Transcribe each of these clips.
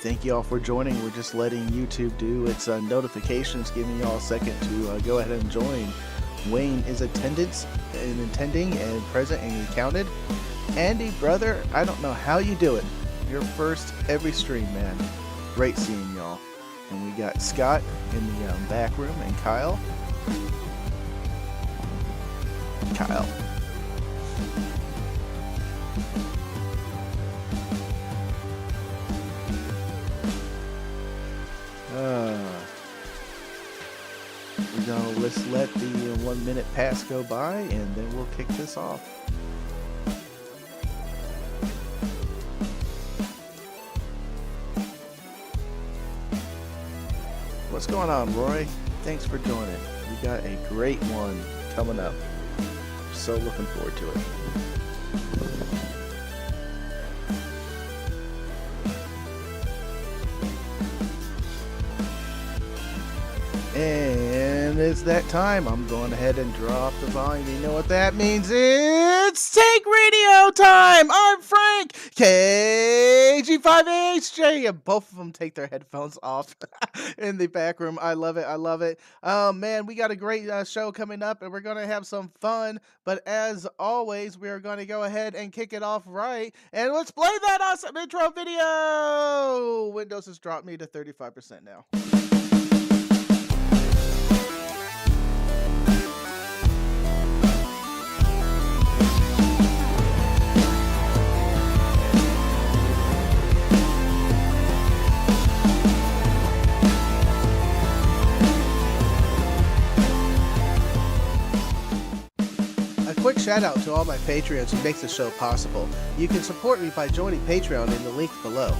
Thank you all for joining. We're just letting YouTube do its notifications, giving you all a second to go ahead and join. Wayne is attending and present and counted. Andy, brother, I don't know how you do it. You're first every stream, man. Great seeing y'all. And we got Scott in the back room and Kyle. We're gonna let the 1 minute pass go by, and then we'll kick this off. What's going on, Roy? Thanks for joining. We got a great one coming up. So looking forward to it. And it's that time. I'm going ahead and drop the volume. You know what that means? It's Tank Radio time. I'm Frank, KG5HJ. And both of them take their headphones off in the back room. I love it. I love it. Man, we got a great show coming up, and we're going to have some fun. But as always, we are going to go ahead and kick it off right. And let's play that awesome intro video. Windows has dropped me to 35% now. Quick shout out to all my Patreons who makes the show possible. You can support me by joining Patreon in the link below.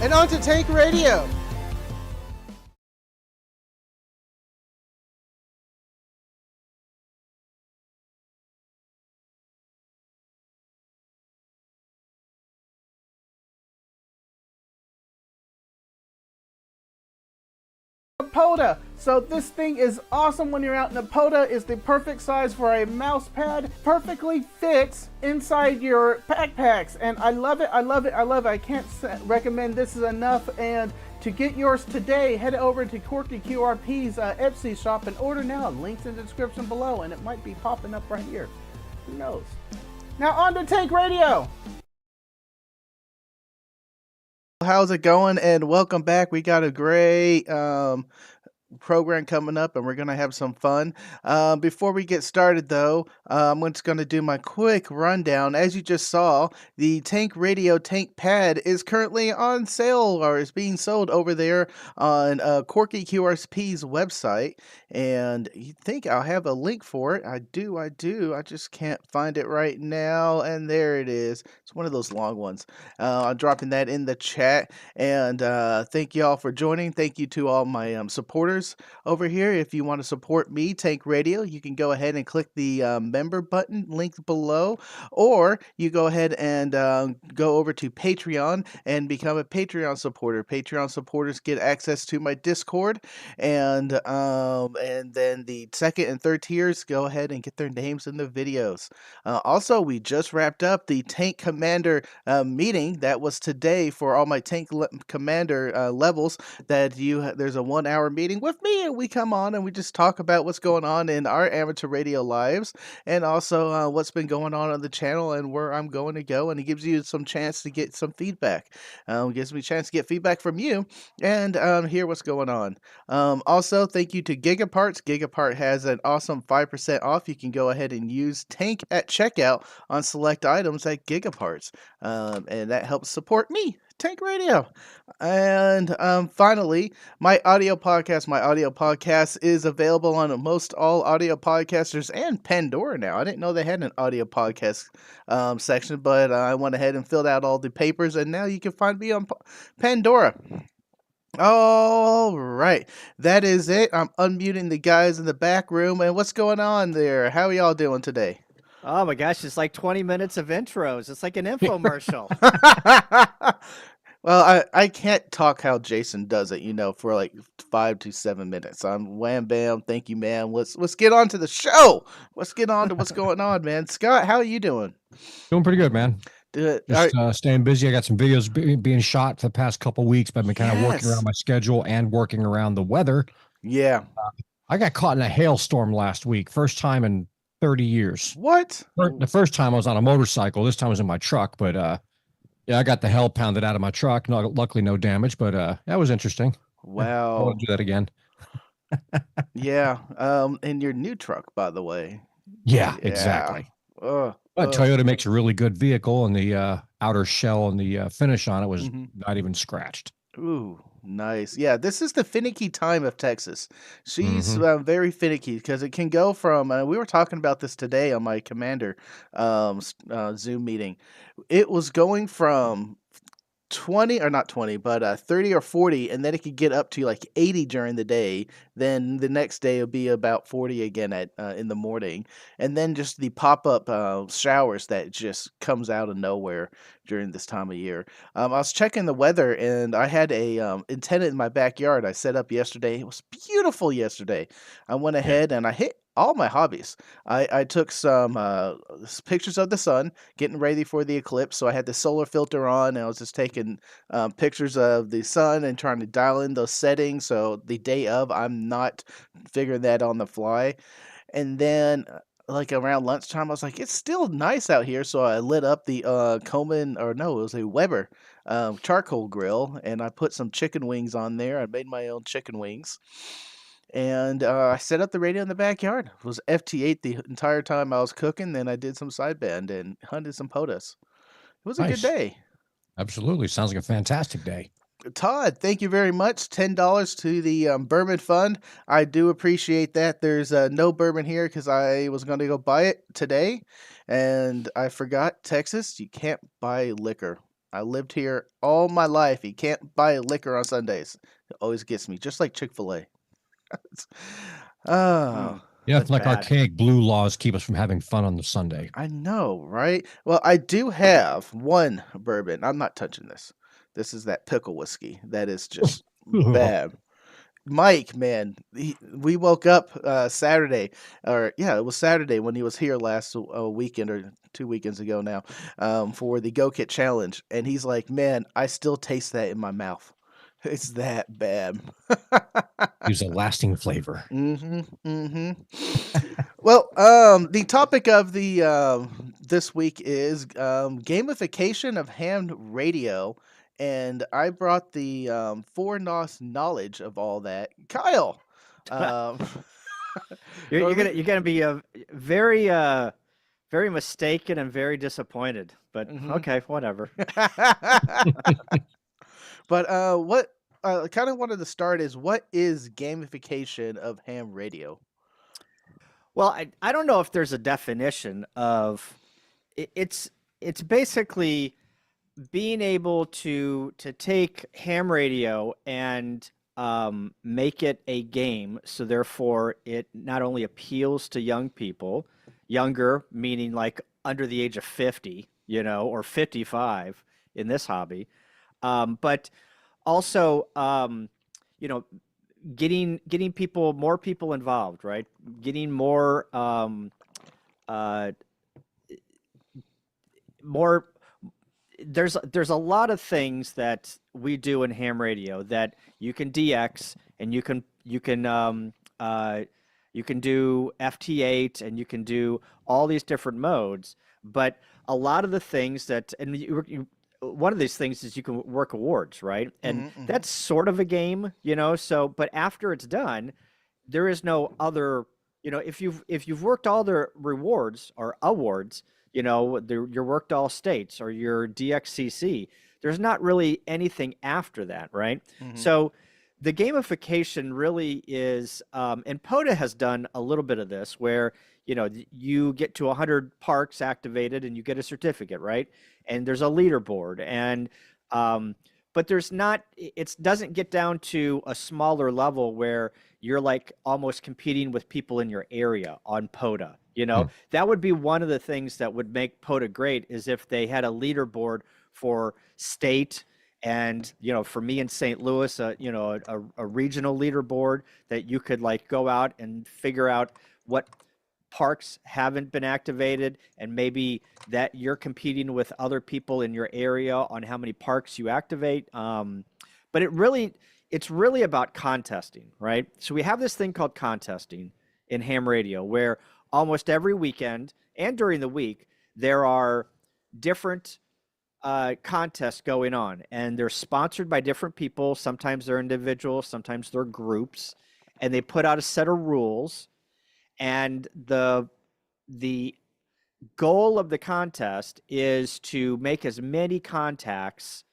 And on to Tank Radio. Napoda. So this thing is awesome when you're out. Napoda is the perfect size for a mouse pad. Perfectly fits inside your backpacks. And I love it. I love it. I love it. I can't recommend this is enough. And to get yours today, head over to Corky QRP's Etsy shop and order now. Links in the description below. And it might be popping up right here. Who knows? Now on to Tank Radio. How's it going? And welcome back. We got a great program coming up, and we're going to have some fun. Before we get started, though, I'm just going to do my quick rundown. As you just saw, the Tank Radio Tank Pad is currently on sale, or is being sold over there on Corky QRP's website. And you think I'll have a link for it. I do. I just can't find it right now. And there it is. It's one of those long ones. I'm dropping that in the chat. And thank you all for joining. Thank you to all my supporters over here. If you want to support me, Tank Radio, you can go ahead and click the member button linked below, or you go ahead and go over to Patreon and become a Patreon supporter. Patreon supporters get access to my Discord, and then the second and third tiers go ahead and get their names in the videos. Also, we just wrapped up the Tank Commander meeting. That was today for all my Tank Commander levels. There's a 1 hour meeting with me, and we come on and we just talk about what's going on in our amateur radio lives, and also what's been going on the channel and where I'm going to go. And it gives you some chance to get some feedback. Gives me a chance to get feedback from you and hear what's going on. Also, thank you to Gigaparts. Gigapart has an awesome 5% off. You can go ahead and use Tank at checkout on select items at Gigaparts, and that helps support me, Tank Radio. And finally, my audio podcast is available on most all audio podcasters and Pandora now. I didn't know they had an audio podcast section, but I went ahead and filled out all the papers, and now you can find me on Pandora. All right, that is it. I'm unmuting the guys in the back room. And what's going on there? How are y'all doing today? Oh my gosh, it's like 20 minutes of intros. It's like an infomercial. Well, I can't talk how Jason does it, for like 5 to 7 minutes. I'm wham bam, thank you, man. Let's get on to the show. Let's get on to what's going on, man. Scott, how are you doing? Doing pretty good, man. Good. All Just right. staying busy. I got some videos being shot for the past couple weeks, but I've been kind of working around Yes. my schedule and working around the weather. Yeah. I got caught in a hailstorm last week, first time in 30 years. What? The first time I was on a motorcycle. This time I was in my truck, but yeah, I got the hell pounded out of my truck. No, luckily no damage, but that was interesting. I want Wow. to do that again. Yeah. In your new truck, by the way. Yeah, Yeah. exactly. Ugh. But Ugh. Toyota makes a really good vehicle, and the outer shell and the finish on it was Mm-hmm. not even scratched. Ooh, nice. Yeah, this is the finicky time of Texas. She's Hmm. very finicky because it can go from. We were talking about this today on my commander Zoom meeting. It was going from 20 or not 20, but 30 or 40, and then it could get up to like 80 during the day. Then the next day it'll be about 40 again at in the morning, and then just the pop-up showers that just comes out of nowhere during this time of year. I was checking the weather, and I had a antenna in my backyard I set up yesterday. It was beautiful yesterday. I went Yeah. ahead and I hit all my hobbies. I took some pictures of the sun getting ready for the eclipse. So I had the solar filter on, and I was just taking pictures of the sun and trying to dial in those settings. So the day of, I'm not figuring that on the fly. And then, like around lunchtime, I was like, it's still nice out here. So I lit up the Coleman, or no, it was a Weber charcoal grill, and I put some chicken wings on there. I made my own chicken wings. And I set up the radio in the backyard. It was FT8 the entire time I was cooking. Then I did some sideband and hunted some POTUS. It was a good Nice. day. Absolutely. Sounds like a fantastic day. Todd, thank you very much. $10 to the Bourbon Fund. I do appreciate that. There's no bourbon here because I was going to go buy it today, and I forgot. Texas, you can't buy liquor. I lived here all my life. You can't buy liquor on Sundays. It always gets me, just like Chick-fil-A. Oh, Yeah, That's it's like bad. archaic blue laws keep us from having fun on the Sunday. I know, right? Well, I do have one bourbon. I'm not touching this. This is that pickle whiskey. That is just bad. Mike, man, we woke up Saturday, or yeah, it was Saturday when he was here last weekend or 2 weekends ago now, for the Go Kit Challenge, and he's like, "Man, I still taste that in my mouth. It's that bad." Gives a lasting flavor. Mm-hmm. Mm-hmm. Well, the topic of the this week is gamification of ham radio, and I brought the forenos knowledge of all that. Kyle, um, You're or you're le- gonna you're gonna be very very mistaken and very disappointed. But Mhm. okay, whatever. But what I kind of wanted to start is what is gamification of ham radio? Well, I don't know if there's a definition of it's basically being able to take ham radio and make it a game. So therefore, it not only appeals to young people, younger meaning like under the age of 50, or 55 in this hobby, but also, you know, getting people more people involved, right? Getting uh, more there's a lot of things that we do in ham radio that you can DX and you can do FT8 and you can do all these different modes, but a lot of the things that one of these things is you can work awards, right? And Hmm. Hmm. that's sort of a game, so but after it's done, there is no other, if you've worked all the rewards or awards, your worked all states or your DXCC, there's not really anything after that, right? Hmm. So the gamification really is, and POTA has done a little bit of this where, you get to 100 parks activated and you get a certificate, right? And there's a leaderboard and, but there's not, it doesn't get down to a smaller level where you're like almost competing with people in your area on POTA. Hmm. That would be one of the things that would make POTA great is if they had a leaderboard for state And, for me in St. Louis, a regional leaderboard that you could like go out and figure out what parks haven't been activated, and maybe that you're competing with other people in your area on how many parks you activate. But it's really about contesting, right? So we have this thing called contesting in ham radio where almost every weekend and during the week, there are different contests going on, and they're sponsored by different people. Sometimes they're individuals, sometimes they're groups, and they put out a set of rules. And the goal of the contest is to make as many contacts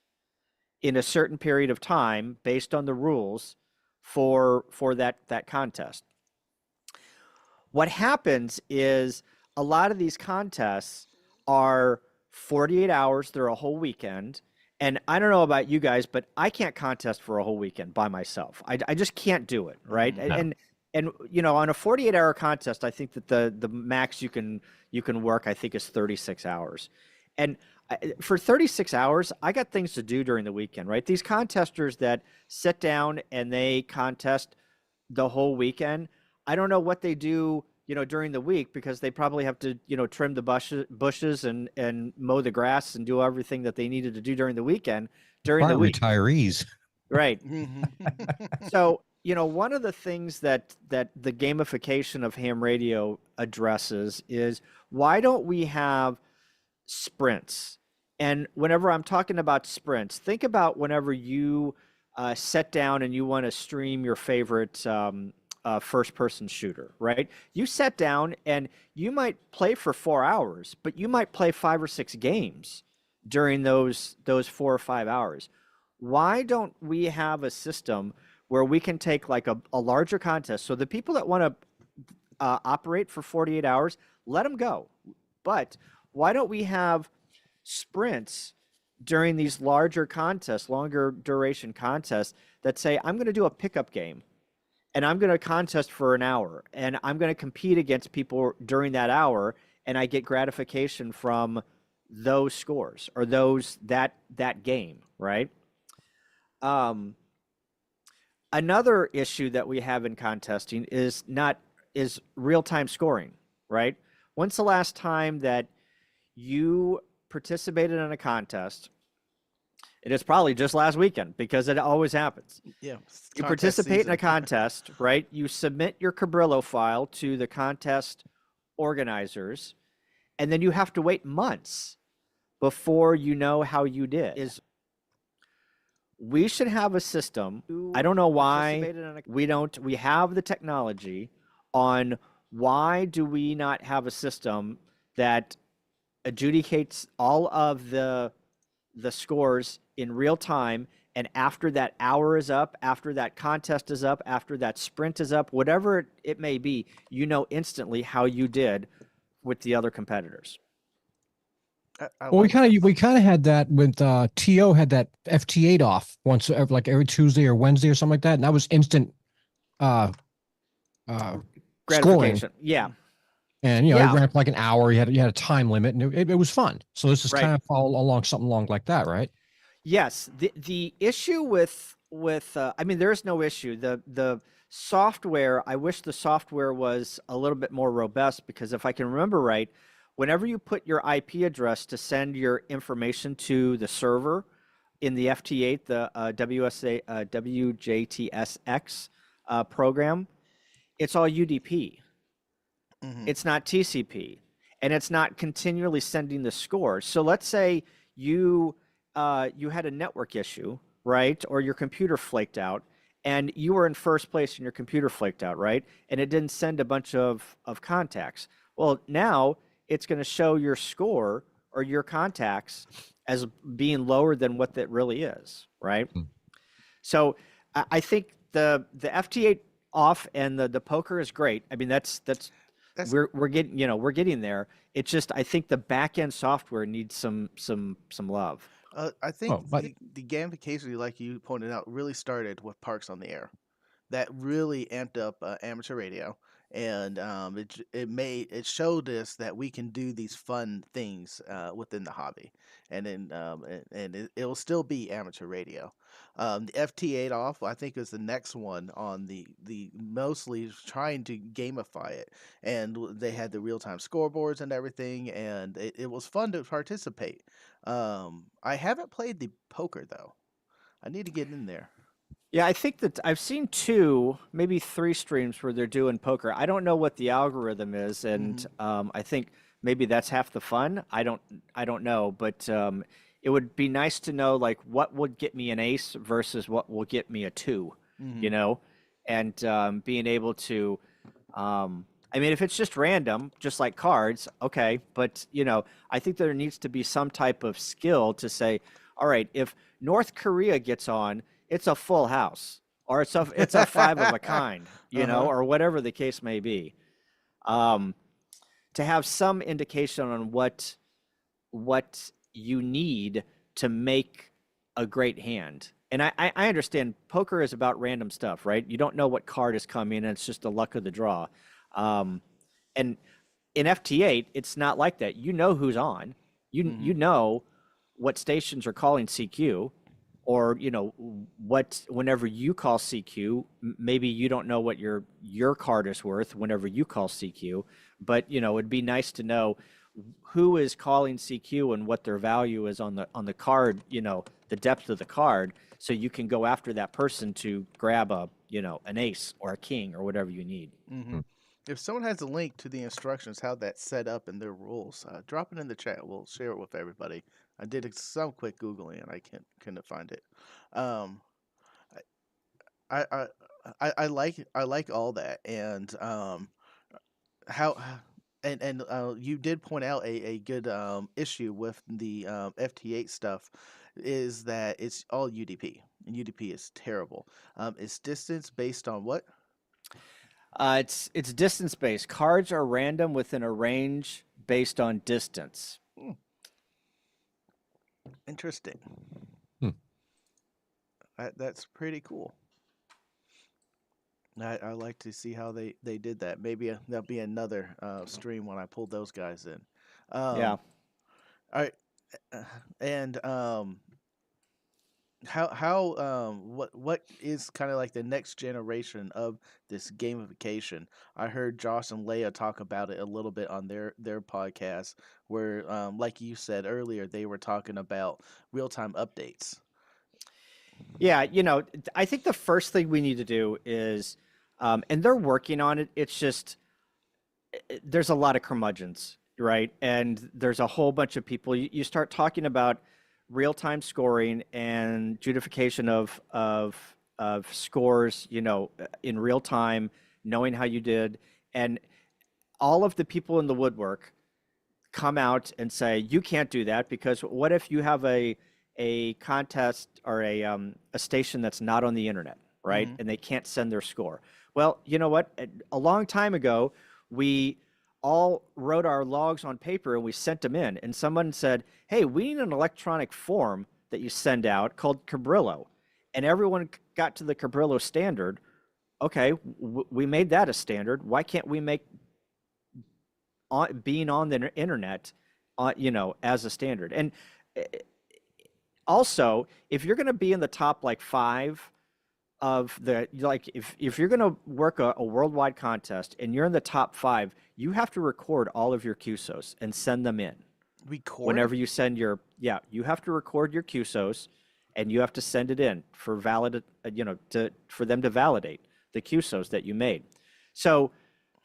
in a certain period of time based on the rules for that contest. What happens is a lot of these contests are 48 hours, they're a whole weekend. And I don't know about you guys, but I can't contest for a whole weekend by myself. I just can't do it, right? No. And on a 48-hour contest, I think that the max you can work, I think, is 36 hours. And for 36 hours, I got things to do during the weekend, right? These contesters that sit down and they contest the whole weekend, I don't know what they do, during the week, because they probably have to, trim the bushes and mow the grass and do everything that they needed to do during the weekend during the week. Retirees. Right. So, one of the things that the gamification of ham radio addresses is, why don't we have sprints? And whenever I'm talking about sprints, think about whenever you sit down and you want to stream your favorite first-person shooter, right? You sat down and you might play for 4 hours, but you might play 5 or 6 games during those 4 or 5 hours. Why don't we have a system where we can take like a larger contest? So the people that want to operate for 48 hours, let them go. But why don't we have sprints during these larger contests, longer duration contests, that say, I'm going to do a pickup game and I'm going to contest for an hour and I'm going to compete against people during that hour, and I get gratification from those scores or that game, right? Another issue that we have in contesting is real-time scoring, right? When's the last time that you participated in a contest? It is probably just last weekend, because it always happens. Yeah. You participate in a contest, right? You submit your Cabrillo file to the contest organizers, and then you have to wait months before you know how you did. We should have a system. I don't know why we have the technology on. Why do we not have a system that adjudicates all of the scores in real time, and after that hour is up, after that contest is up, after that sprint is up, whatever it may be, instantly how you did with the other competitors? Well, we kind of had that with TO had that FT8 off once, like every Tuesday or Wednesday or something like that, and that was instant gratification. Scoring. Yeah. And it ran for like an hour. You had a time limit, and it was fun. So this is Right. kind of follow along something along like that, right? Yes. The issue with I mean, there is no issue. The software, I wish the software was a little bit more robust, because if I can remember right, whenever you put your IP address to send your information to the server in the FT8, the WJTSX program, it's all UDP. It's not TCP, and it's not continually sending the score. So let's say you had a network issue, right? Or your computer flaked out, and you were in first place and your computer flaked out, right? And it didn't send a bunch of contacts. Well, now it's going to show your score or your contacts as being lower than what that really is, right? So I think the FT8 off and the poker is great. I mean, that's we're getting there. It's just, I think the back end software needs some love. I think the gamification, like you pointed out, really started with Parks on the Air. that really amped up amateur radio, and it showed us that we can do these fun things within the hobby, and then it will still be amateur radio. The FT8 off, I think, is the next one on the mostly trying to gamify it, and they had the real time scoreboards and everything, and it was fun to participate. I haven't played the poker though. I need to get in there. Yeah, I think that I've seen two, maybe three streams where they're doing poker. I don't know what the algorithm is, and Hmm. I think maybe that's half the fun. I don't know, but it would be nice to know like what would get me an ace versus what will get me a two, Hmm. you know, and being able to, I mean, if it's just random, just like cards, okay, but I think there needs to be some type of skill to say, all right, if North Korea gets on, it's a full house, or it's a five of a kind, Uh-huh. or whatever the case may be. Um, to have some indication on what you need to make a great hand. And I understand poker is about random stuff, right? You don't know what card is coming, and it's just the luck of the draw. Um, and in FT8, it's not like that. You know who's on. You Hmm. know what stations are calling CQ, or whenever you call CQ, maybe you don't know what your card is worth whenever you call CQ, but it'd be nice to know who is calling CQ and what their value is on the card, the depth of the card, so you can go after that person to grab an ace or a king or whatever you need. Hmm. If someone has a link to the instructions, how that's set up and their rules, drop it in the chat. We'll share it with everybody. I did some quick googling and I couldn't find it. Um, I, I I like all that, and how you did point out a good issue with the FT8 stuff is that it's all UDP, and UDP is terrible. It's distance based on what? It's distance based. Cards are random within a range based on distance. Hmm, interesting. Hmm. That's pretty cool. I like to see how they did that. Maybe there'll be another stream when I pull those guys in. Yeah. Um, I and what is kind of like the next generation of this gamification? I heard Josh and Leia talk about it a little bit on their podcast, where like you said earlier, they were talking about real time updates. Yeah, I think the first thing we need to do is, and they're working on it. It's just there's a lot of curmudgeons, right? And there's a whole bunch of people. You start talking about real time scoring and judification of scores, in real time, knowing how you did, and all of the people in the woodwork come out and say you can't do that because what if you have a contest or a station that's not on the internet, right? Hmm. And they can't send their score. Well, you know what? A long time ago, we all wrote our logs on paper and we sent them in. And someone said, "Hey, we need an electronic form that you send out called Cabrillo." And everyone got to the Cabrillo standard. Okay, we made that a standard. Why can't we make being on the internet, as a standard? And uh, also, if you're going to be in the top like five of the like, if you're going to work a worldwide contest and you're in the top five, you have to record all of your QSOs and send them in. Record? Whenever you send you have to record your QSOs and you have to send it in for valid, for them to validate the QSOs that you made. So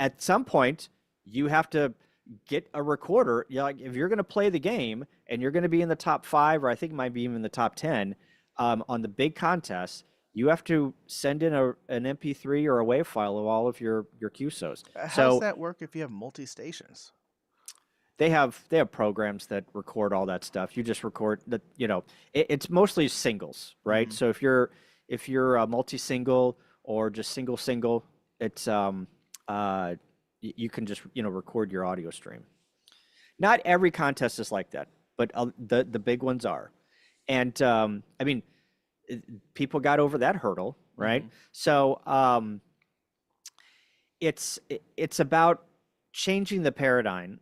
at some point, you have to get a recorder. Like if you're going to play the game and you're going to be in the top five, or I think it might be even the top 10 on the big contests, you have to send in an MP3 or a WAV file of all of your QSOs. How does So that work if you have multi stations? they have programs that record all that stuff. You just record that. It's mostly singles, right? Hmm. So if you're a multi-single or just single, it's you can just record your audio stream. Not every contest is like that, but the big ones are. And I mean, people got over that hurdle, right? Mhm. So it's about changing the paradigm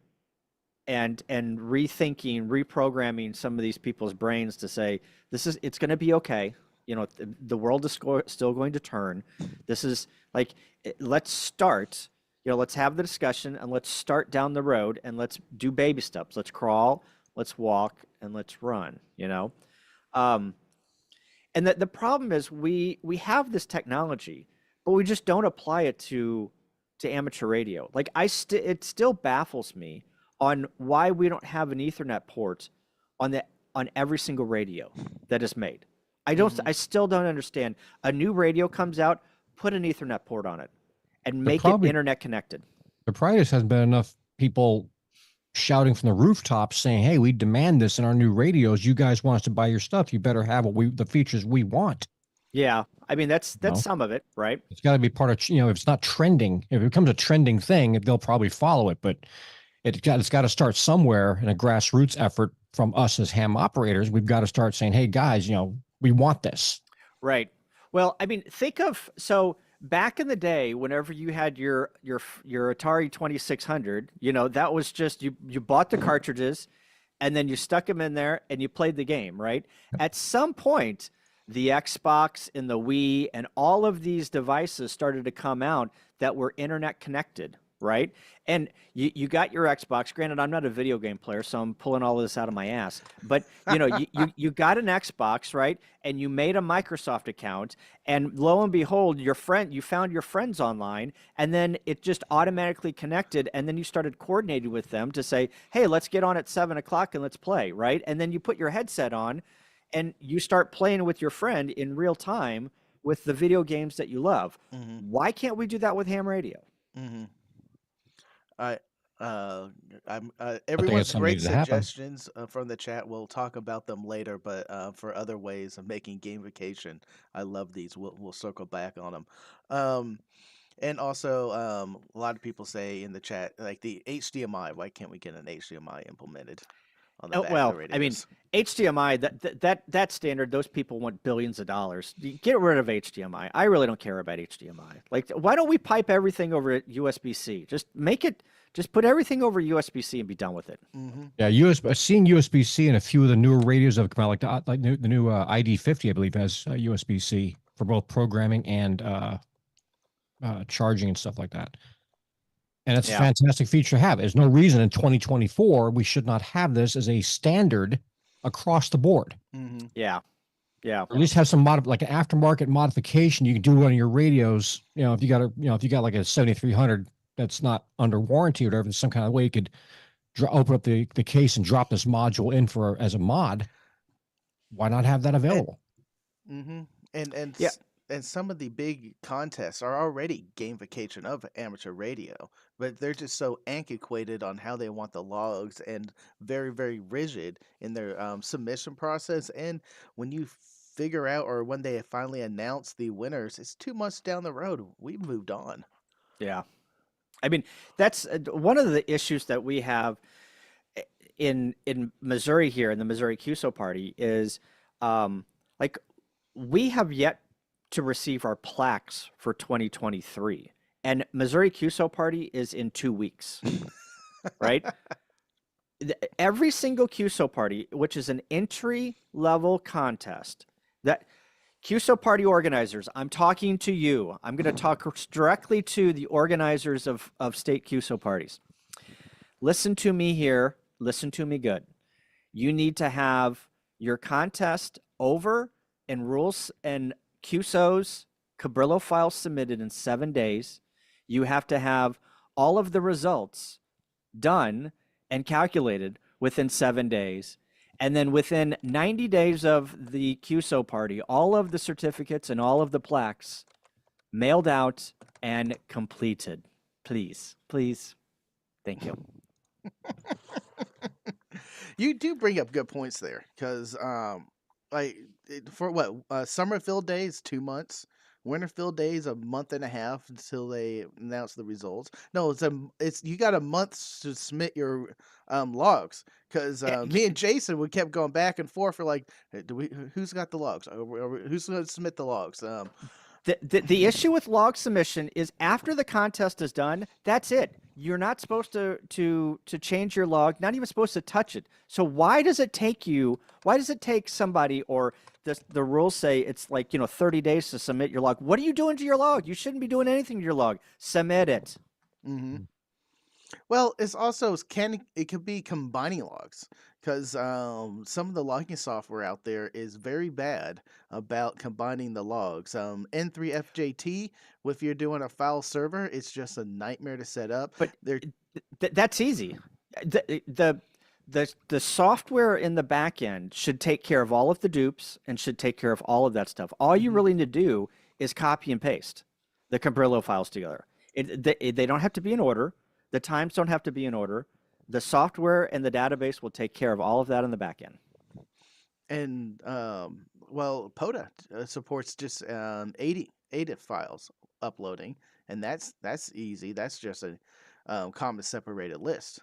and rethinking, reprogramming some of these people's brains to say it's going to be okay. You know, the world is still going to turn. This is like let's start. You know, let's have the discussion and let's start down the road and let's do baby steps. Let's crawl, let's walk, and let's run. You know, um, and the problem is we have this technology, but we just don't apply it to amateur radio. Like it still baffles me on why we don't have an Ethernet port on the on every single radio that is made. Mhm. I still don't understand. A new radio comes out, put an Ethernet port on it and There make it probably internet connected. there probably just hasn't been enough people shouting from the rooftops saying, "Hey, we demand this in our new radios. You guys want us to buy your stuff. You better have the features we want." Yeah. I mean that's No, some of it, right? it's got to be part of, if it's not trending, if it becomes a trending thing, they'll probably follow it. But it's got to start somewhere in a grassroots effort from us as ham operators. We've got to start saying, "Hey, guys, we want this." Right. Well, I mean, think of so back in the day, whenever you had your Atari 2600, you know, that was just you bought the cartridges and then you stuck them in there and you played the game, right? At some point, the Xbox and the Wii and all of these devices started to come out that were internet connected, right? And you got your Xbox. Granted, I'm not a video game player, so I'm pulling all of this out of my ass. But you know, you got an Xbox, right? And you made a Microsoft account, and lo and behold, you found your friends online, and then it just automatically connected, and then you started coordinating with them to say, hey, let's get on at 7 o'clock and let's play, right? And then you put your headset on and you start playing with your friend in real time with the video games that you love. Mhm. Why can't we do that with ham radio? Mhm. I uh I think it's everyone's something that great needs to happen. suggestions from the chat. We'll talk about them later, but for other ways of making gamification, I love these. We'll circle back on them. Um, and also, a lot of people say in the chat like the HDMI. Why can't we get an HDMI implemented on the Oh, back of the well, I mean, radios? HDMI, that standard, those people want billions of dollars. Get rid of HDMI. I really don't care about HDMI. Like, why don't we pipe everything over USB-C? Just put everything over USB-C and be done with it. Mm-hmm. Yeah, seeing USB-C in a few of the newer radios have come out, like the new ID50, I believe, has USB-C for both programming and charging and stuff like that. And it's a Yeah. fantastic feature to have. There's no reason in 2024 we should not have this as a standard across the board. Mm-hmm. Yeah. Yeah. Or at least have some like an aftermarket modification you can do on your radios. If you got like a 7300 that's not under warranty or whatever, there's some kind of way you could open up the case and drop this module in as a mod. Why not have that available? Mm-hmm. And Yeah. and some of the big contests are already gamification of amateur radio, but they're just so antiquated on how they want the logs and very, very rigid in their submission process. And when you figure out or when they finally announce the winners, it's 2 months down the road. We've moved on. Yeah. I mean, that's one of the issues that we have in Missouri here in the Missouri QSO party is like we have yet to receive our plaques for 2023, and Missouri QSO party is in 2 weeks, right? Every single QSO party, which is an entry level contest, that QSO party organizers, I'm talking to you. I'm going to talk directly to the organizers of state QSO parties. Listen to me here. Listen to me good. You need to have your contest over and rules and QSOs, Cabrillo files submitted in 7 days. You have to have all of the results done and calculated within 7 days. And then within 90 days of the QSO party, all of the certificates and all of the plaques mailed out and completed. Please, please. Thank you. You do bring up good points there because like for what Summerfield Day is 2 months. Winterfield Day is a month and a half until they announce the results. No, it's you got a month to submit your logs because me and Jason we kept going back and forth for like, "Hey, who's got the logs? Who's going to submit the logs? The issue with log submission is after the contest is done, that's it. You're not supposed to change your log, not even supposed to touch it. So why does it take somebody, or the rules say it's like, 30 days to submit your log. What are you doing to your log? You shouldn't be doing anything to your log. Submit it. Mm-hmm. Well, it could be combining logs, because some of the logging software out there is very bad about combining the logs. N3FJT, if you're doing a file server, it's just a nightmare to set up. But that's easy. The software in the back end should take care of all of the dupes and should take care of all of that stuff. All you really need to do is copy and paste the Cabrillo files together. They don't have to be in order. The times don't have to be in order. The software and the database will take care of all of that in the back end. And well, POTA supports just 80 files uploading, and that's easy. That's just a comma separated list.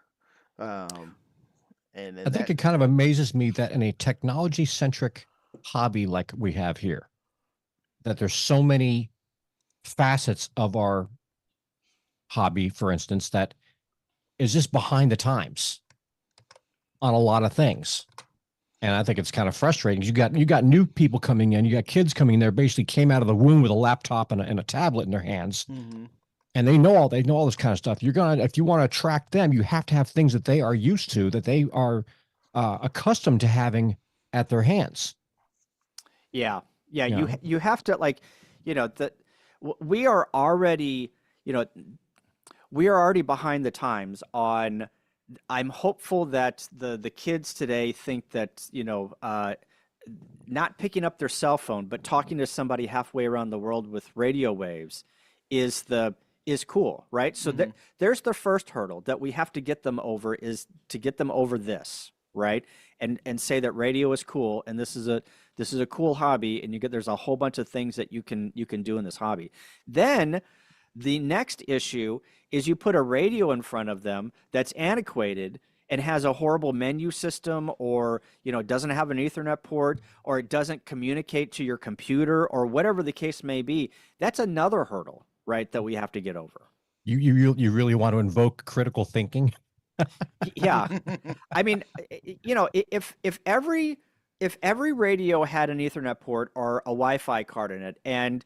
And I think it kind of amazes me that in a technology-centric hobby like we have here, that there's so many facets of our hobby, for instance, that is just behind the times on a lot of things. And I think it's kind of frustrating. You got new people coming in, you got kids coming in there, basically came out of the womb with a laptop and a tablet in their hands. Mm-hmm. And they know all this kind of stuff. If you want to attract them, you have to have things that they are used to, that they are accustomed to having at their hands. Yeah. You have to, we are already behind the times on. I'm hopeful that the kids today think that, not picking up their cell phone, but talking to somebody halfway around the world with radio waves is cool, right? So there's the first hurdle that we have to get them over, is to get them over this, right? And say that radio is cool, and this is a cool hobby, and there's a whole bunch of things that you can do in this hobby. Then the next issue is you put a radio in front of them that's antiquated and has a horrible menu system, or doesn't have an Ethernet port, or it doesn't communicate to your computer, or whatever the case may be. That's another hurdle, right, that we have to get over. You really want to invoke critical thinking? Yeah. I mean, if every radio had an Ethernet port or a Wi-Fi card in it, and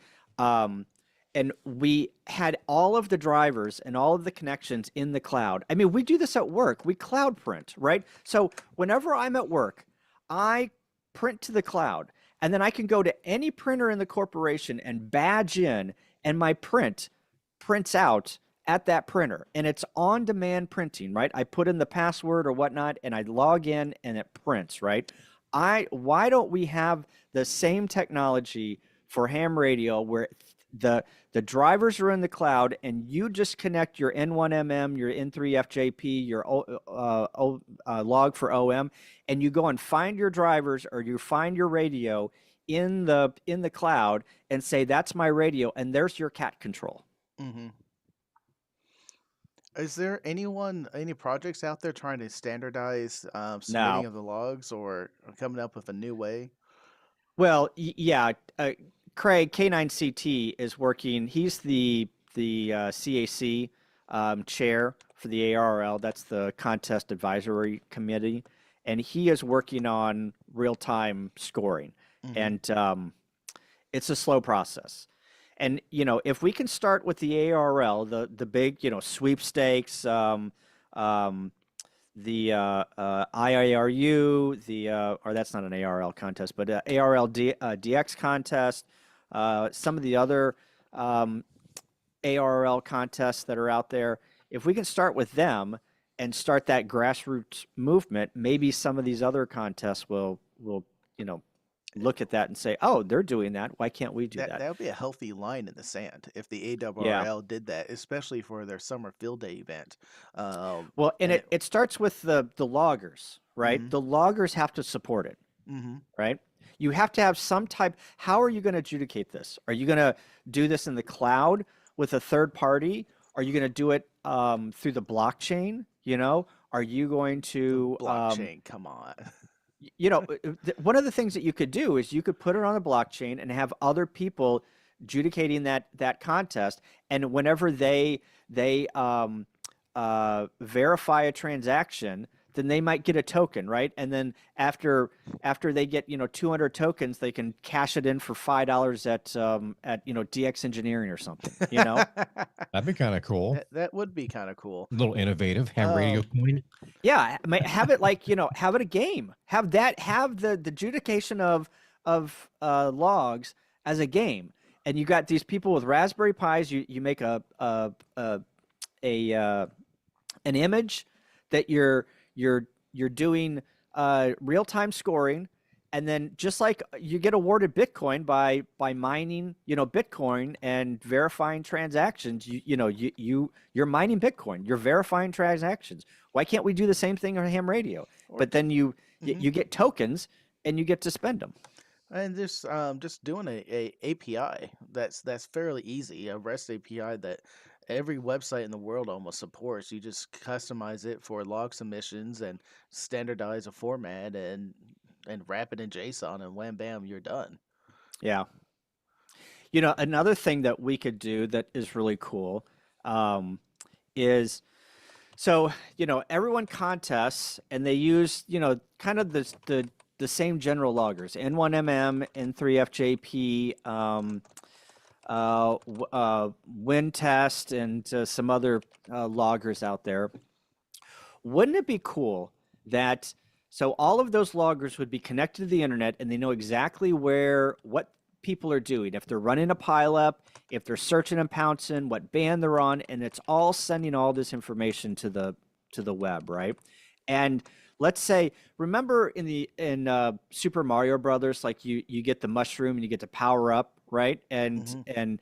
we had all of the drivers and all of the connections in the cloud. I mean, we do this at work. We cloud print, right? So whenever I'm at work, I print to the cloud, and then I can go to any printer in the corporation and badge in, and my prints out at that printer, and it's on-demand printing, right? I put in the password or whatnot, and I log in, and it prints, right? Why don't we have the same technology for ham radio, where the drivers are in the cloud, and you just connect your N1MM, your N3FJP, your log for OM, and you go and find your drivers, or you find your radio in the cloud, and say, that's my radio, and there's your cat control. Mm-hmm. Is there any projects out there trying to standardize submitting of the logs, or coming up with a new way? Well, yeah. Craig, K9CT, is working. He's the CAC chair for the ARL. That's the Contest Advisory Committee. And he is working on real-time scoring. Mm-hmm. And it's a slow process. And, if we can start with the ARL, the big, sweepstakes, the IIRU, or that's not an ARL contest, but ARL DX contest, some of the other ARL contests that are out there. If we can start with them and start that grassroots movement, maybe some of these other contests will look at that and say, oh, they're doing that. Why can't we do that? That would be a healthy line in the sand if the ARRL did that, especially for their summer field day event. Well, and it starts with the loggers, right? Mm-hmm. The loggers have to support it, mm-hmm. right? You have to have some type. How are you going to adjudicate this? Are you going to do this in the cloud with a third party? Are you going to do it through the blockchain? Are you going to blockchain? Come on. One of the things that you could do is you could put it on a blockchain and have other people adjudicating that contest, and whenever they verify a transaction, then they might get a token, right? And then after they get 200 tokens, they can cash it in for $5 at DX Engineering or something. That'd be kind of cool. That would be kind of cool. A little innovative. Ham radio coin. Yeah, have it like have it a game. Have the adjudication of logs as a game, and you got these people with Raspberry Pis. You make an image that you're doing real-time scoring, and then just like you get awarded Bitcoin by mining Bitcoin and verifying transactions, you're mining Bitcoin, you're verifying transactions. Why can't we do the same thing on ham radio? But then you get tokens and you get to spend them. And this just doing a API that's fairly easy, a REST API that every website in the world almost supports. You just customize it for log submissions and standardize a format and wrap it in JSON, and wham bam, you're done. Yeah. Another thing that we could do that is really cool is, so everyone contests and they use kind of the same general loggers, N1MM, N3FJP, WinTest, and some other loggers out there. Wouldn't it be cool that so all of those loggers would be connected to the internet and they know exactly what people are doing, if they're running a pileup, if they're searching and pouncing, what band they're on, and it's all sending all this information to the web, right? And let's say, remember in Super Mario Brothers, like you get the mushroom and you get to power up, right? And and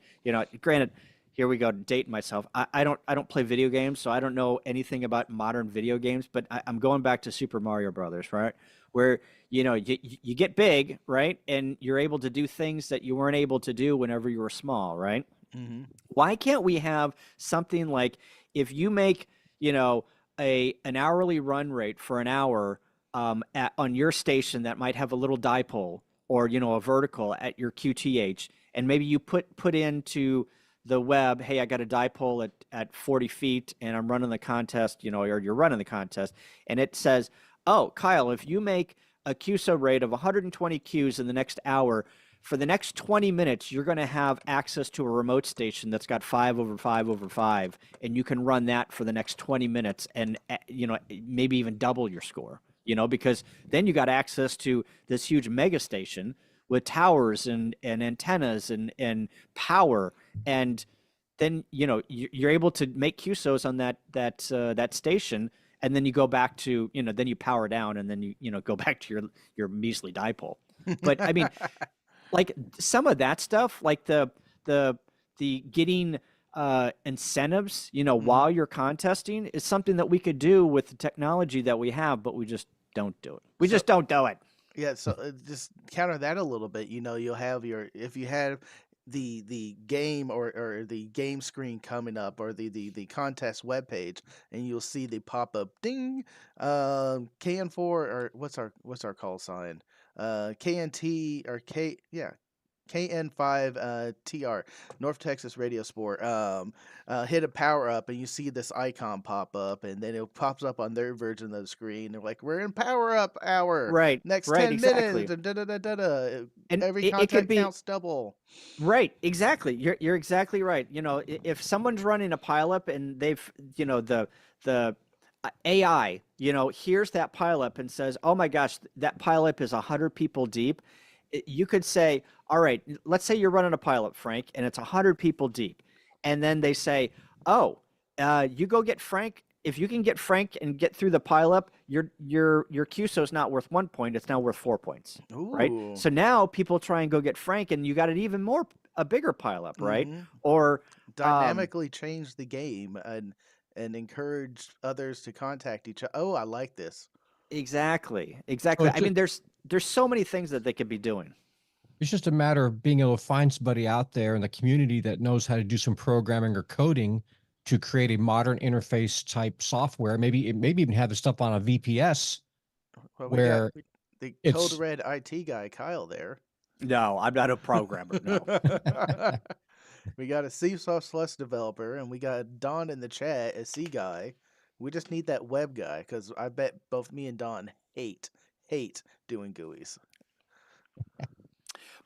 granted, here we go, dating myself. I don't play video games, so I don't know anything about modern video games, but I'm going back to Super Mario Brothers, right? Where you get big, right? And you're able to do things that you weren't able to do whenever you were small, right? Mm-hmm. Why can't we have something like, if you make an hourly run rate for an hour on your station that might have a little dipole or a vertical at your QTH, and maybe you put into the web, hey, I got a dipole at 40 feet and I'm running the contest, or you're running the contest, and it says, oh, Kyle, if you make a QSO rate of 120 Qs in the next hour, for the next 20 minutes, you're going to have access to a remote station that's got 5/5/5, and you can run that for the next 20 minutes and, maybe even double your score, because then you got access to this huge mega station with towers and antennas and power. And then, you're able to make QSOs on that station. And then you go back to, then you power down and then you go back to your measly dipole. But I mean, like some of that stuff, like the getting incentives, while you're contesting, is something that we could do with the technology that we have, but we just don't do it. We just don't do it. Yeah, so just counter that a little bit. You'll have if you have the game or the game screen coming up, or the contest webpage, and you'll see the pop up ding, KN4, or what's our call sign, KNT or KN5 TR, North Texas Radio Sport. Hit a power up and you see this icon pop up, and then it pops up on their version of the screen. They're like, we're in power up hour. Right. Next right, 10 exactly. minutes. And every it contact could be, counts double. Right. Exactly. You're exactly right. If someone's running a pileup and they've, the AI, hears that pileup and says, oh my gosh, that pileup is 100 people deep. You could say, all right, let's say you're running a pileup, Frank, and it's 100 people deep. And then they say, oh, you go get Frank. If you can get Frank and get through the pileup, your QSO is not worth 1 point. It's now worth 4 points. Ooh. Right? So now people try and go get Frank, and you got it even more, a bigger pileup, right? Mhm. Or Dynamically change the game and encourage others to contact each other. Oh, I like this. Exactly. Oh, I mean, there's so many things that they could be doing. It's just a matter of being able to find somebody out there in the community that knows how to do some programming or coding to create a modern interface type software. Maybe even have the stuff on a VPS Well, where we got the it's Code Red IT guy, Kyle, there. No, I'm not a programmer. No. We got a C++ developer, and we got Don in the chat, a C guy. We just need that web guy, because I bet both me and Don hate doing GUIs.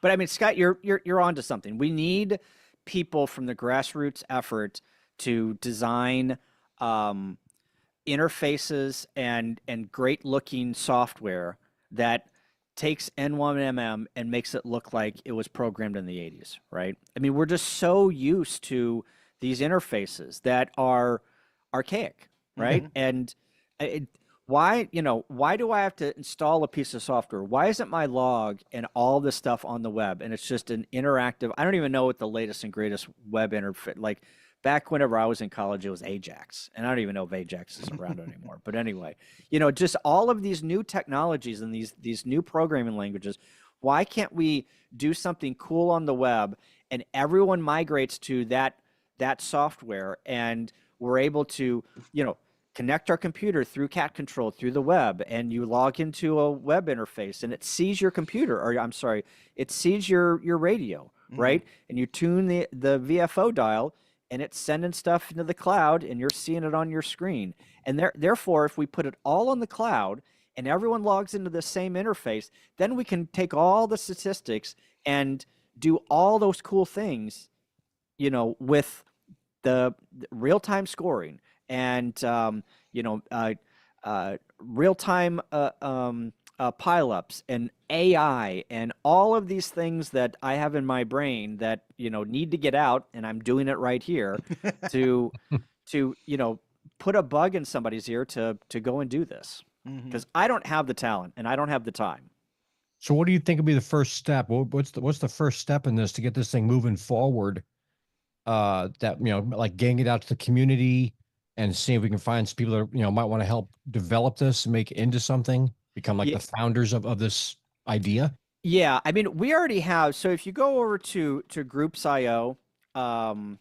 But I mean, Scott, you're onto something. We need people from the grassroots effort to design interfaces and great looking software that takes N1MM and makes it look like it was programmed in the 80s, right? I mean, we're just so used to these interfaces that are archaic, right? And it, why do I have to install a piece of software? Why isn't my log and all this stuff on the web and it's just an interactive? I don't even know what the latest and greatest web interface, like back whenever I was in college, it was Ajax, and I don't even know if Ajax is around anymore. But anyway, just all of these new technologies and these new programming languages. Why can't we do something cool on the web and everyone migrates to that software, and we're able to connect our computer through cat control through the web, and you log into a web interface and it sees your computer, or I'm sorry, it sees your radio, right? And you tune the VFO dial, and it's sending stuff into the cloud, and you're seeing it on your screen. And therefore, if we put it all on the cloud and everyone logs into the same interface, then we can take all the statistics and do all those cool things, with the real-time scoring and real-time pileups and AI and all of these things that I have in my brain that need to get out, and I'm doing it right here to put a bug in somebody's ear to go and do this, because I don't have the talent and I don't have the time. So what do you think would be the first step? What's the first step in this to get this thing moving forward? That like getting it out to the community and see if we can find some people that might want to help develop this and make it into something, become like the founders of this idea. Yeah, I mean, we already have. So if you go over to Groups.io, and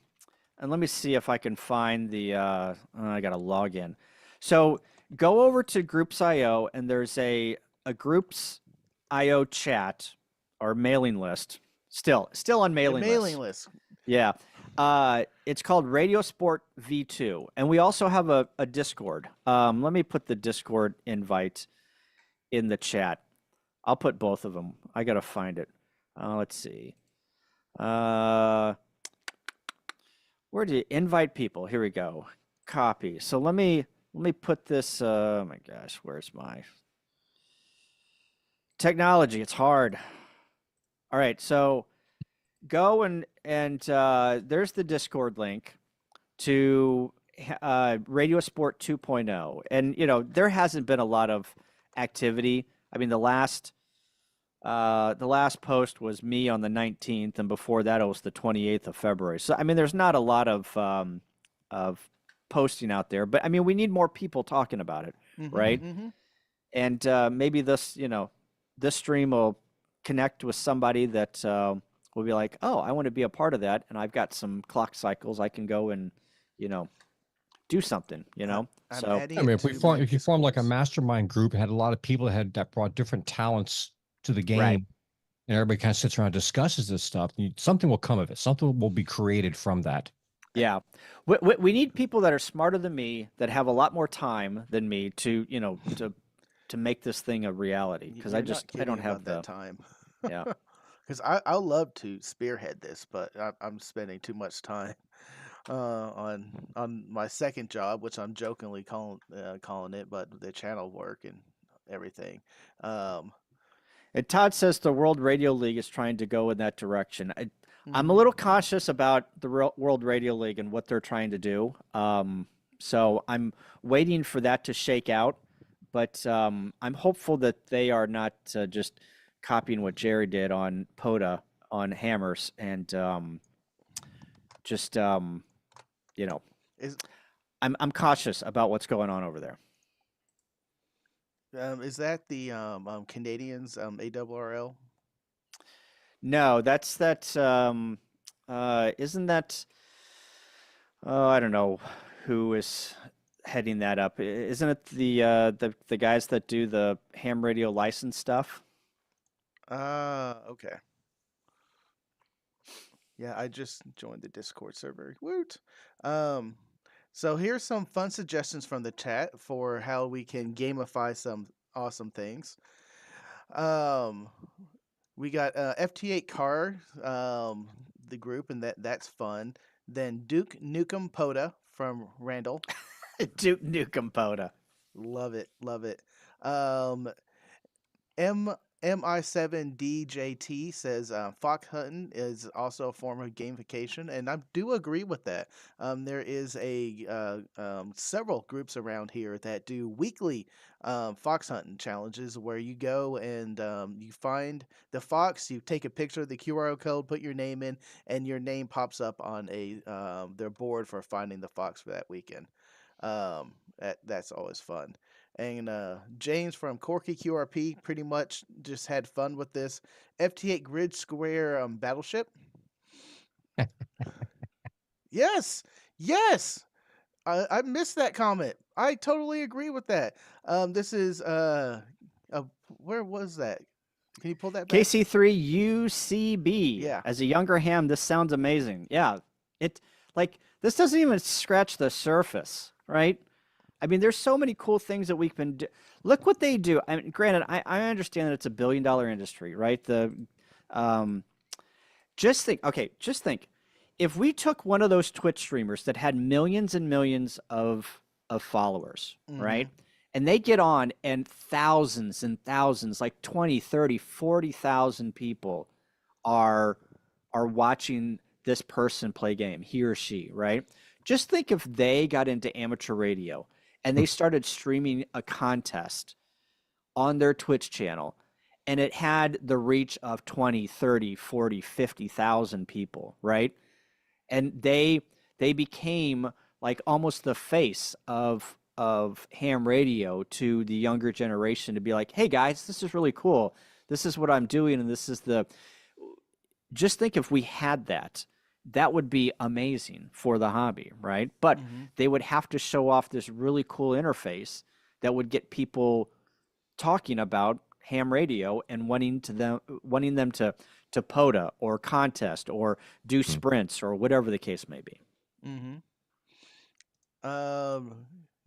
let me see if I can find the I got to log in. So go over to Groups.io, and there's a Groups.io chat or mailing list. Still on mailing list. Yeah. It's called Radio Sport V2, and we also have a Discord. Let me put the Discord invite in the chat. I'll put both of them. I gotta find it. Let's see. Where do you invite people? Here we go. Copy. So let me put this. Oh my gosh, where's my technology? It's hard. All right, so go and there's the Discord link to Radio Sport 2.0, and there hasn't been a lot of activity. I mean, the last post was me on the 19th, and before that it was the 28th of February. So I mean, there's not a lot of posting out there, but I mean, we need more people talking about it, right? And maybe this stream will connect with somebody that will be like, oh, I want to be a part of that, and I've got some clock cycles. I can go and do something. So I mean, if you form like a mastermind group, had a lot of people that brought different talents to the game, right, and everybody kind of sits around and discusses this stuff, something will come of it. Something will be created from that. Yeah, we need people that are smarter than me, that have a lot more time than me to to make this thing a reality. Because I don't have the time. Yeah. Because I love to spearhead this, but I'm spending too much time on my second job, which I'm jokingly calling it, but the channel work and everything. And Todd says the World Radio League is trying to go in that direction. I'm a little cautious about the World Radio League and what they're trying to do. So I'm waiting for that to shake out, but I'm hopeful that they are not just copying what Jerry did on POTA on hammers and I'm cautious about what's going on over there. Is that the Canadians ARRL? No, that's that. Isn't that? Oh, I don't know who is heading that up. Isn't it the guys that do the ham radio license stuff? Okay. Yeah, I just joined the Discord server. Woot. Um, so here's some fun suggestions from the chat for how we can gamify some awesome things. Um, we got FT8 Car, the group, and that's fun. Then Duke Nukem Poda from Randall. Duke Nukem Poda. Love it, love it. Um, M MI7DJT says fox hunting is also a form of gamification, and I do agree with that. There is several groups around here that do weekly fox hunting challenges where you go and you find the fox, you take a picture of the QR code, put your name in, and your name pops up on their board for finding the fox for that weekend. That's always fun. And James from Corky QRP pretty much just had fun with this FT8 Grid Square Battleship. Yes, yes. I missed that comment. I totally agree with that. This is where was that? Can you pull that back? KC3UCB. Yeah. As a younger ham, this sounds amazing. Yeah. This doesn't even scratch the surface, right? I mean, there's so many cool things that we can do. Look what they do. I mean, granted, I understand that it's a billion-dollar industry, right? Just think, if we took one of those Twitch streamers that had millions and millions of followers, right? And they get on and thousands, like 20, 30, 40,000 people are watching this person play game, he or she, right? Just think if they got into amateur radio and they started streaming a contest on their Twitch channel and it had the reach of 20, 30, 40, 50,000 people, right? And they became like almost the face of ham radio to the younger generation, to be like, hey guys, this is really cool. This is what I'm doing, and this is just think if we had that. That would be amazing for the hobby, right? But they would have to show off this really cool interface that would get people talking about ham radio and wanting them to POTA or contest or do sprints or whatever the case may be.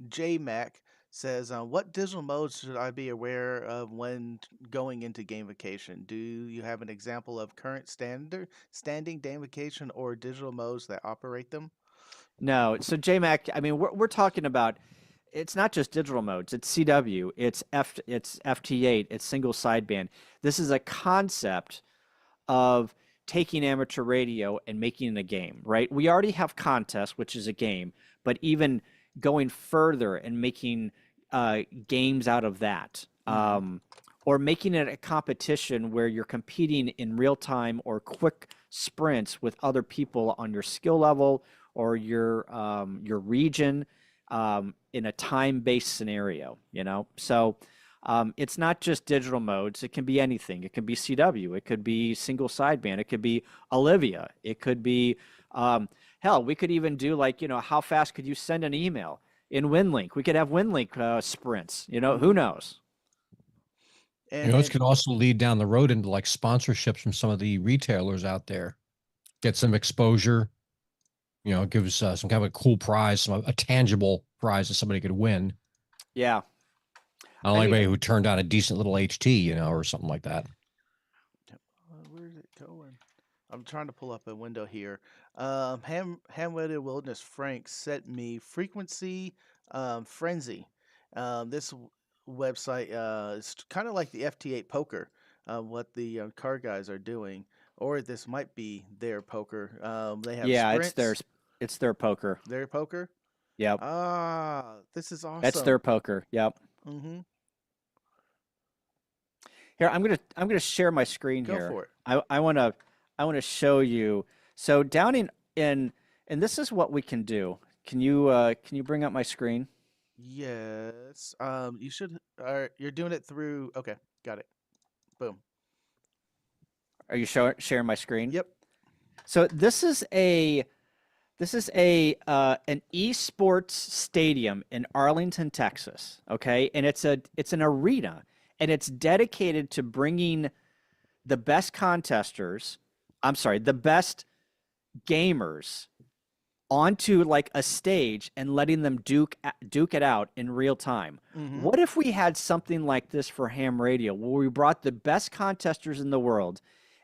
JMac says, what digital modes should I be aware of when going into gamification? Do you have an example of current standing gamification or digital modes that operate them? No. So JMac, I mean, we're talking about, it's not just digital modes. It's CW. It's FT8. It's single sideband. This is a concept of taking amateur radio and making it a game, right? We already have contest, which is a game, but even going further and making games out of that, or making it a competition where you're competing in real time or quick sprints with other people on your skill level or your region, in a time-based scenario, you know? So it's not just digital modes. It can be anything. It can be CW. It could be single sideband. It could be Olivia. It could be, hell, we could even do like, you know, how fast could you send an email in WinLink? We could have WinLink sprints, you know, who knows? And this could also lead down the road into like sponsorships from some of the retailers out there. Get some exposure, you know, gives some kind of a cool prize, a tangible prize that somebody could win. Yeah. Not anybody who turned out a decent little HT, you know, or something like that. Where's it going? I'm trying to pull up a window here. Ham-Wedded Wilderness Frank sent me Frequency Frenzy. This website is kind of like the FT8 poker, what the car guys are doing, or this might be their poker. They have sprints. It's their poker. Their poker? Yep. This is awesome. That's their poker. Yep. Here, I'm gonna share my screen here. Go for it. I wanna show you. So down in and this is what we can do. Can you bring up my screen? Yes. You should. You're doing it through. Okay, got it. Boom. Are you sharing my screen? Yep. So this is an esports stadium in Arlington, Texas. Okay, and it's an arena, and it's dedicated to bringing the best contesters. I'm sorry, the best gamers onto like a stage and letting them duke it out in real time. What if we had something like this for ham radio, where we brought the best contesters in the world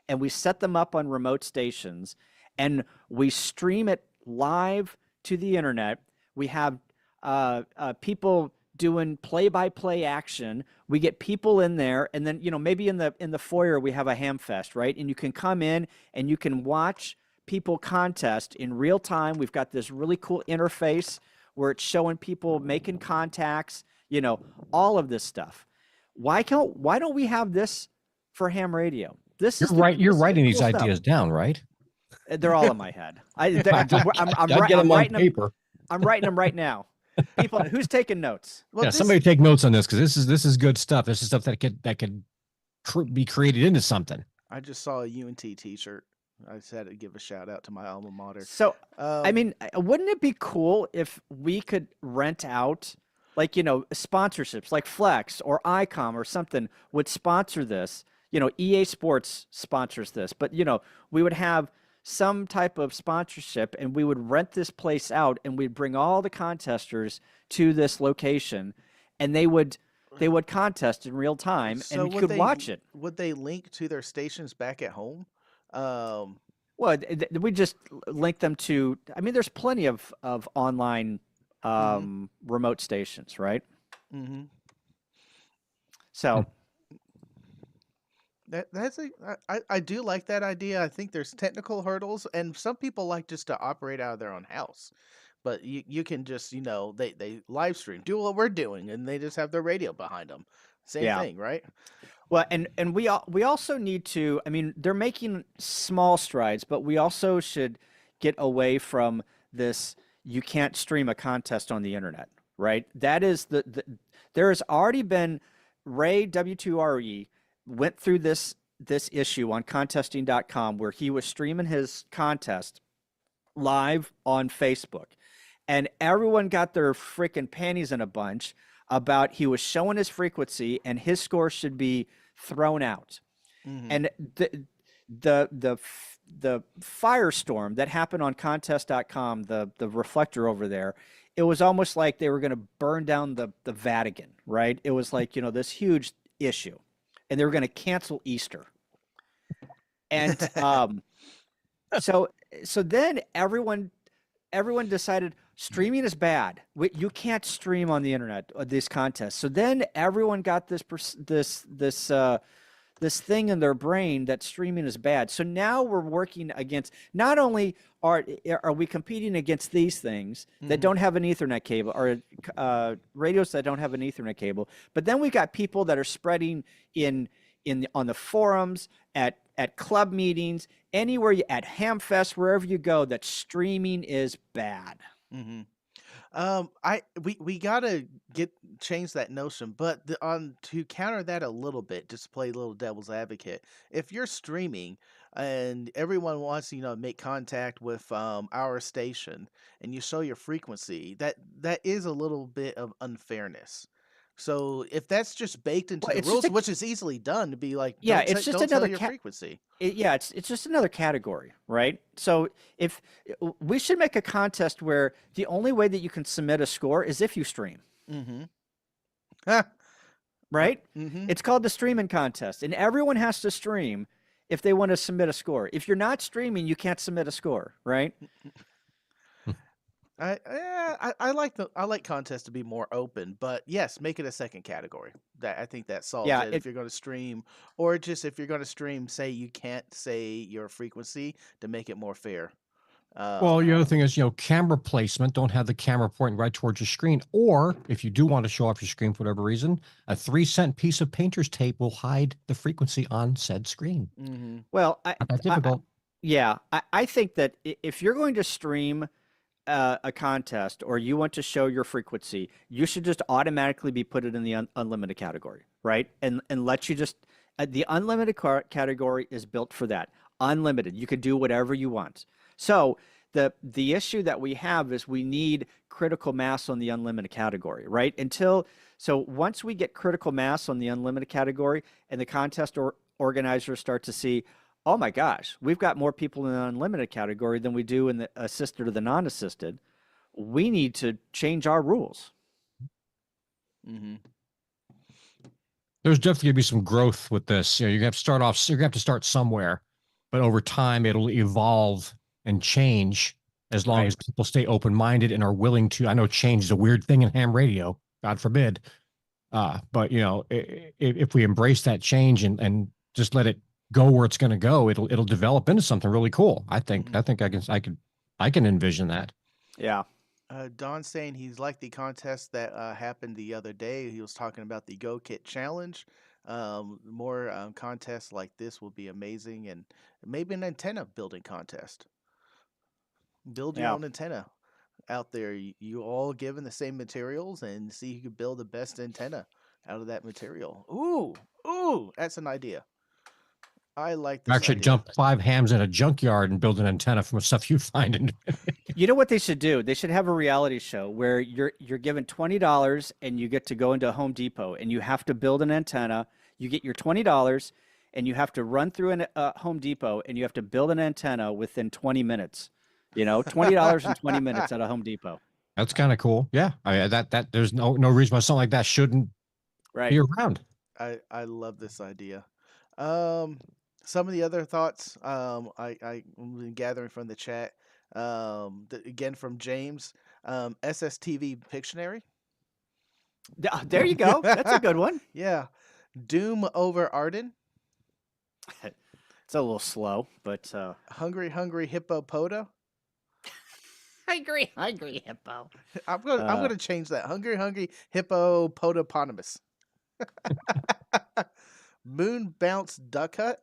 and we set them up on remote stations and we stream it live to the internet? We have people doing play-by-play action. We get people in there, and then maybe in the foyer we have a ham fest, right? And you can come in and you can watch people contest in real time. We've got this really cool interface where it's showing people making contacts, all of this stuff. Why don't we have this for ham radio? You're right. You're writing these ideas down, right? They're all in my head. I'm writing them. I'm writing them right now. People, who's taking notes? Well, somebody take notes on this, because this is good stuff. This is stuff that could be created into something. I just saw a UNT T-shirt. I just had to give a shout out to my alma mater. So, I mean, wouldn't it be cool if we could rent out, like, sponsorships, like Flex or ICOM or something would sponsor this? EA Sports sponsors this, but we would have some type of sponsorship, and we would rent this place out, and we'd bring all the contesters to this location, and they would contest in real time, and you could watch it. Would they link to their stations back at home? Well, we just link them to. I mean, there's plenty of online remote stations, right? So. I do like that idea. I think there's technical hurdles, and some people like just to operate out of their own house. But you can just, they live stream, do what we're doing, and they just have their radio behind them. Same thing, right? Well, and we also need to, I mean, they're making small strides, but we also should get away from this, you can't stream a contest on the internet, right? That is there has already been, Ray W2RE went through this issue on contesting.com, where he was streaming his contest live on Facebook, and everyone got their freaking panties in a bunch about he was showing his frequency and his score should be thrown out. And the firestorm that happened on contest.com, the reflector over there, it was almost like they were going to burn down the Vatican, right? It was like, this huge issue, and they were going to cancel Easter. And so then everyone decided streaming is bad. You can't stream on the internet, these contests. So then everyone got this thing in their brain that streaming is bad. So now we're working against, not only are we competing against these things that don't have an Ethernet cable, or radios that don't have an Ethernet cable, but then we got people that are spreading on the forums, at club meetings, anywhere, at Hamfest, wherever you go, that streaming is bad. We gotta change that notion, but to counter that a little bit, just play a little devil's advocate. If you're streaming and everyone wants to make contact with our station, and you show your frequency, that is a little bit of unfairness. So if that's just baked into the rules, which is easily done, to be like, it's just another frequency. It's just another category, right? So if we should make a contest where the only way that you can submit a score is if you stream, right? It's called the streaming contest, and everyone has to stream if they want to submit a score. If you're not streaming, you can't submit a score, right? I like contests to be more open, but yes, make it a second category. I think that solves it. If you're going to stream, or just if you're going to stream, say you can't say your frequency, to make it more fair. Well, the other thing is, camera placement. Don't have the camera pointing right towards your screen. Or if you do want to show off your screen for whatever reason, a 3-cent piece of painter's tape will hide the frequency on said screen. Well, that's difficult. I think that if you're going to stream a contest, or you want to show your frequency, you should just automatically be put it in the unlimited category, right? And let you just, the unlimited category is built for that. Unlimited, you can do whatever you want. So the issue that we have is we need critical mass on the unlimited category, right? So once we get critical mass on the unlimited category, and the contest organizers start to see, oh my gosh, we've got more people in the unlimited category than we do in the assisted or the non-assisted. We need to change our rules. Mm-hmm. There's definitely going to be some growth with this. You know, you have to start off, you're going to have to start somewhere, but over time it'll evolve and change as long as people stay open-minded and are willing to. I know change is a weird thing in ham radio, God forbid. But you know, if we embrace that change and just let it go where it's going to go, it'll develop into something really cool. I think I can envision that. Yeah. Don's saying he's like the contest that happened the other day. He was talking about the Go Kit Challenge. More contests like this will be amazing, and maybe an antenna building contest. Build your own antenna out there. You all given the same materials, and see who can build the best antenna out of that material. Ooh, that's an idea. I like this. Actually, idea. jump 5 hams in a junkyard and build an antenna from stuff you find. You know what they should do? They should have a reality show where you're given $20 and you get to go into Home Depot and you have to build an antenna. You get your $20 and you have to run through a Home Depot and you have to build an antenna within 20 minutes. You know, $20 in 20 minutes at a Home Depot. That's kind of cool. Yeah, that there's no reason why something like that shouldn't be around. I love this idea. Some of the other thoughts I'm gathering from the chat. Again from James, SSTV Pictionary. There you go. That's a good one. Yeah. Doom over Arden. It's a little slow, but Hungry Hippopoda. Hungry hippo. I'm gonna change that. Hungry Hippopotamus. Moon Bounce Duck Hut.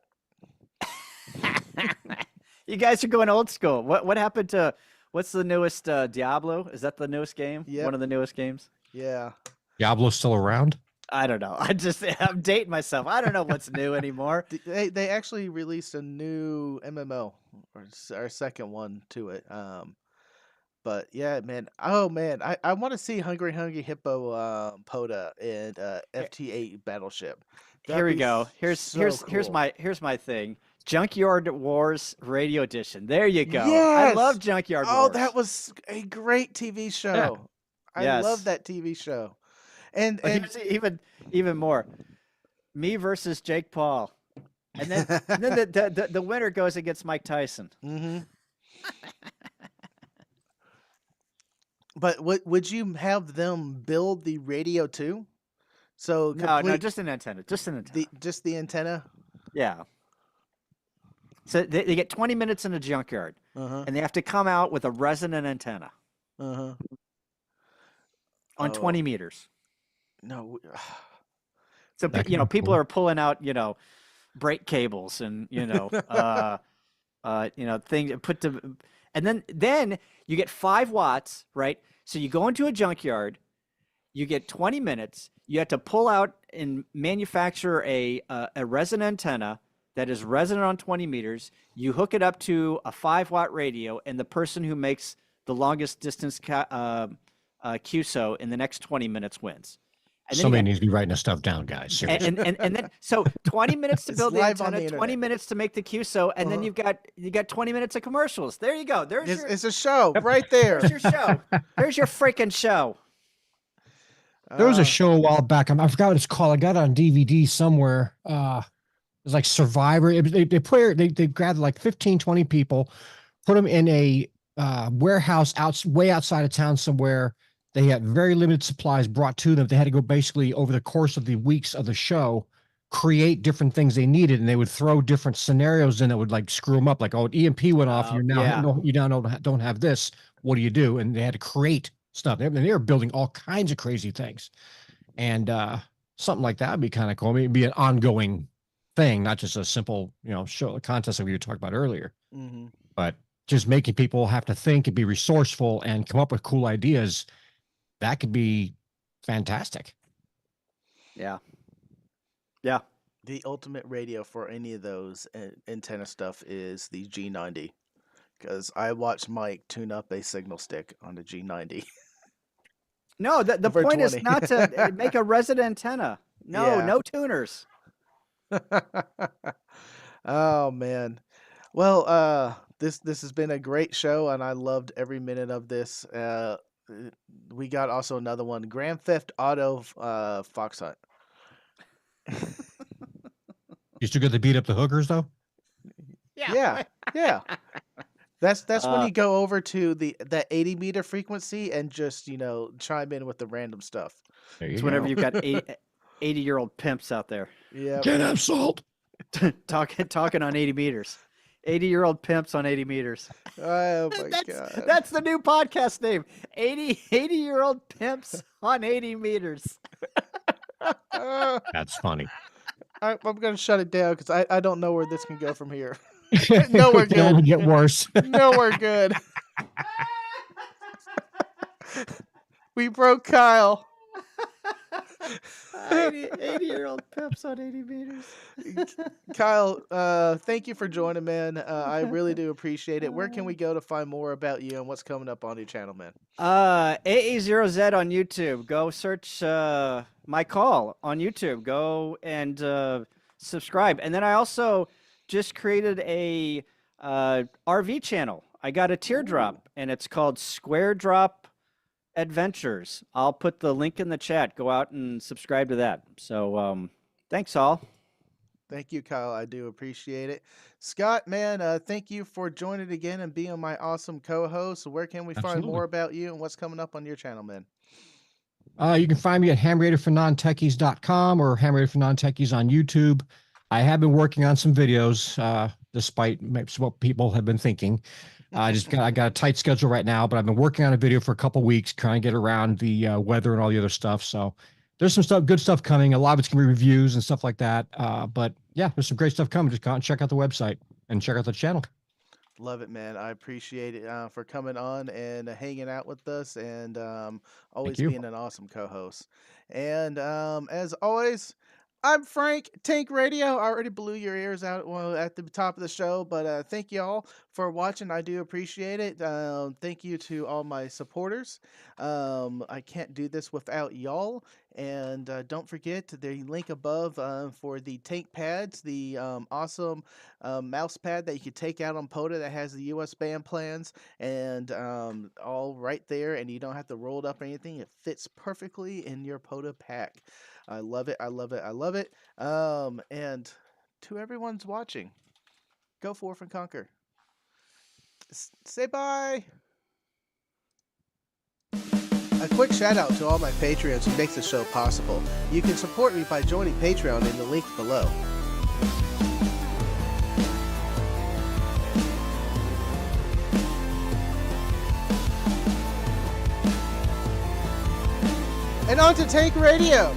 You guys are going old school. What happened to what's the newest Diablo? Is that the newest game? Yep. One of the newest games? Yeah. Diablo's still around? I don't know. I'm dating myself. I don't know what's new anymore. They actually released a new MMO or our second one to it. But yeah, man. Oh man, I want to see Hungry Hippo Poda and FT8 Battleship. Here we go. Here's my thing. Junkyard Wars Radio Edition. There you go. Yes! I love Junkyard Wars. Oh, that was a great TV show. Yeah. I love that TV show. And here's even more. Me versus Jake Paul. And then the winner goes against Mike Tyson. Mm-hmm. But would you have them build the radio too? So no, just an antenna. Just the antenna. Yeah. So they get 20 minutes in a junkyard, and they have to come out with a resonant antenna on 20 meters. No. So people are pulling out brake cables and things put to, and then you get 5 watts, right? So you go into a junkyard, you get 20 minutes. You have to pull out and manufacture a resonant antenna that is resonant on 20 meters. You hook it up to a 5-watt radio, and the person who makes the longest distance QSO in the next 20 minutes wins. And somebody needs to be writing this stuff down, guys. And then so 20 minutes to build the antenna, 20 minutes to make the QSO, and then you got 20 minutes of commercials. There you go. It's a show right there. There's your show. There's your freaking show. There was a show a while back. I forgot what it's called. I got it on DVD somewhere. It was like Survivor. They grabbed like 15, 20 people, put them in a warehouse way outside of town somewhere. They had very limited supplies brought to them. They had to go basically over the course of the weeks of the show, create different things they needed, and they would throw different scenarios in that would like screw them up. Like, oh, EMP went off. You now don't have this. What do you do? And they had to create stuff. They were building all kinds of crazy things, and something like that would be kind of cool. I mean, it'd be an ongoing thing, not just a simple show, a contest that we were talking about earlier. Mm-hmm. But just making people have to think and be resourceful and come up with cool ideas. That could be fantastic. Yeah. The ultimate radio for any of those antenna stuff is the G90, because I watched Mike tune up a signal stick on the G90. No, the point is not to make a resonant antenna. No tuners. Oh man. Well, this has been a great show, and I loved every minute of this. Uh, we got also another one, Grand Theft Auto, Fox Hunt. You still get to beat up the hookers though? Yeah, yeah. That's when Uh, you go over to that 80-meter frequency and just chime in with the random stuff. There you it's go. whenever you've got 80-year-old pimps out there Yeah. Can't have salt. talking on 80 meters. 80-year-old pimps on 80 meters. Oh my god. That's the new podcast name. 80-year-old pimps on 80 meters. That's funny. I'm gonna shut it down because I don't know where this can go from here. No, we're It can only good. get worse. No, we're good. We broke Kyle. 80-year-old pimps on 80 meters. Kyle, thank you for joining, man. I really do appreciate it. Where can we go to find more about you and what's coming up on your channel, man? AA0Z on YouTube. Go search my call on YouTube. Go and subscribe. And then I also just created a RV channel. I got a teardrop, and it's called Square Drop Adventures. I'll put the link in the chat. Go out and subscribe to that. So thanks all. Thank you, Kyle. I do appreciate it. Scott, man, thank you for joining again and being my awesome co-host. Where can we find Absolutely. more about you and what's coming up on your channel, man? You can find me at hamradiofornontechies.com or hamradiofornontechies on YouTube. I have been working on some videos, despite what people have been thinking. I got a tight schedule right now, but I've been working on a video for a couple weeks, trying to get around the weather and all the other stuff. So there's some good stuff coming. A lot of it's gonna be reviews and stuff like that. But yeah, there's some great stuff coming. Just go out and check out the website and check out the channel. Love it, man. I appreciate it for coming on and hanging out with us and always you. being an awesome co-host. And as always, I'm Frank, Tank Radio. I already blew your ears out at the top of the show, but thank you all for watching. I do appreciate it. Thank you to all my supporters. I can't do this without y'all. And don't forget the link above for the tank pads, the awesome mouse pad that you can take out on POTA that has the US band plans, and all right there, and you don't have to roll it up or anything. It fits perfectly in your POTA pack. I love it. I love it. I love it. And to everyone's watching, go forth and conquer. Say bye. A quick shout out to all my Patreons who makes the show possible. You can support me by joining Patreon in the link below. And on to Tank Radio.